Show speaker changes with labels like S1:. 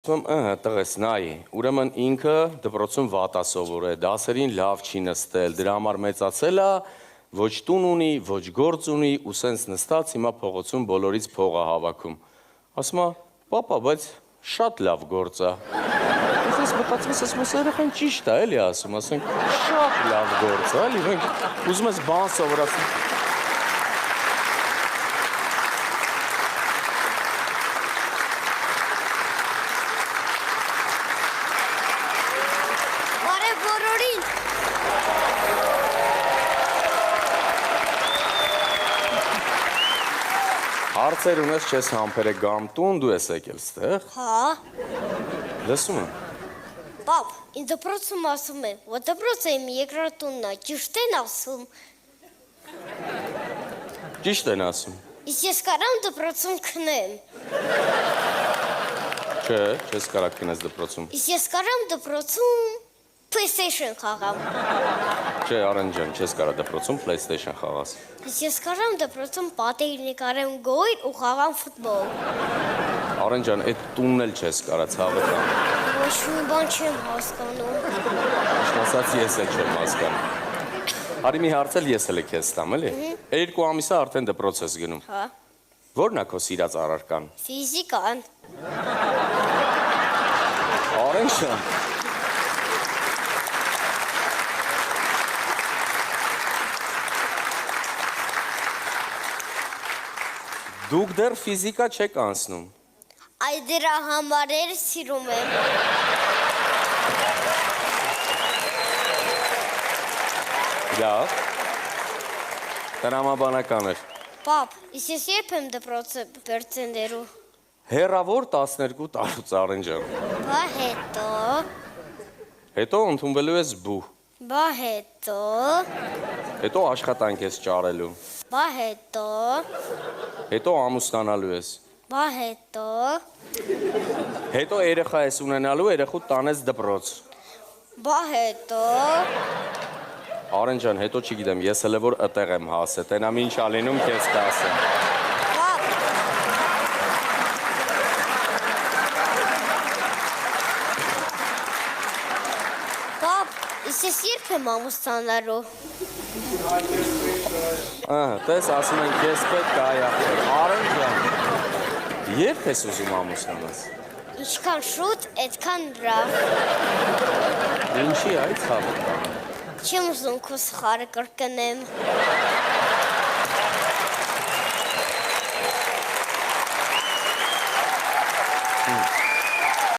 S1: Տղես, նայի, ուրեմն ինքը դպրոցում վատասովոր է, դասերին լավ չի նստել, դրա համար մեծացել է, ոչ տուն ունի, ոչ գործ ունի, ու սենց նստած հիմա փողոցում բոլորից փող է հավաքում։ Ասում է, պապա, բայց շատ լավ գործ է։ Ես մտածում ես, ասում ես, երեխան ճիշտ է, էլի ասում, ասենք, շատ լավ գործ է, էլի, մենք ուզում ես բան սովորացնել։ Հարցեր ունես չես համբերը գամ տուն, դու ես եկել ստեղ։
S2: Հա։
S1: Լսում եմ։
S2: Պապ, ինձ դպրոցում ասում են, որ դպրոցը իմ երկրատունն է, ճիշտ են ասում։
S1: Ճիշտ են ասում։
S2: Իսկ ես կարամ դպրոցում քնեմ։
S1: Չէ, չես կարա քնես դպրոցում։
S2: Իսկ ես կարամ դպրոցում PlayStation խաղամ։
S1: Չէ, Արեն ջան, չես կարա դպրոցում PlayStation խաղաս։
S2: Իսկ ես կարամ դպրոցում պատերի նկարեմ գոյր ու խաղամ ֆուտբոլ։
S1: Արեն ջան, այդ տունն էլ չես կարա ցավը տան։
S2: Ոչ մի բան չեմ հասկանում։
S1: Ճիշտ ասած, ես էլ չեմ հասկանում։ Արի մի հարց էլ ես էլ քեզ տամ, էլի։ 2 ամիս է արդեն դպրոց ես գնում։
S2: Հա։
S1: Որն է քո սիրած առարկան։
S2: Ֆիզիկան։
S1: Արեն ջան։ Դուք դեռ ֆիզիկա չեք անցնում։
S2: Այ դրա համար էլ սիրում եմ։
S1: Լավ։ Տրամաբանական էր։
S2: Պապ, իսկ ես երբ եմ դպրոցը բերցենդերու։
S1: Հեռավոր 12 տարուց Արեն ջան։
S2: Բա հետո։
S1: Հետո ընդունվելու ես բու։
S2: Բա հետո։
S1: Հետո աշխատանք ես ճարելու։
S2: Բա հետո։
S1: Հետո ամուսնանալու ես։
S2: Բա հետո։
S1: Հետո երեխա ես ունենալու, երեխու տանես դպրոց։
S2: Բա հետո։
S1: Արեն ջան, հետո չգիտեմ, ես հələ որ ըտեղ եմ հասել, տենամ ինչ ալինում քեզ կասեմ։
S2: Պապ։ Պապ, իսկ ես երբ եմ ամուսնանալու։
S1: Տես ասում են քեզ պետք է այախտել։ Արեն ջան, երբ ես ուզում ամուսնանաս։
S2: Ինչքան շուտ, այդքան լավ։
S1: Ինչի՞ այդ ցավը։
S2: Չեմ ուզում քո սխալը կրկնեմ։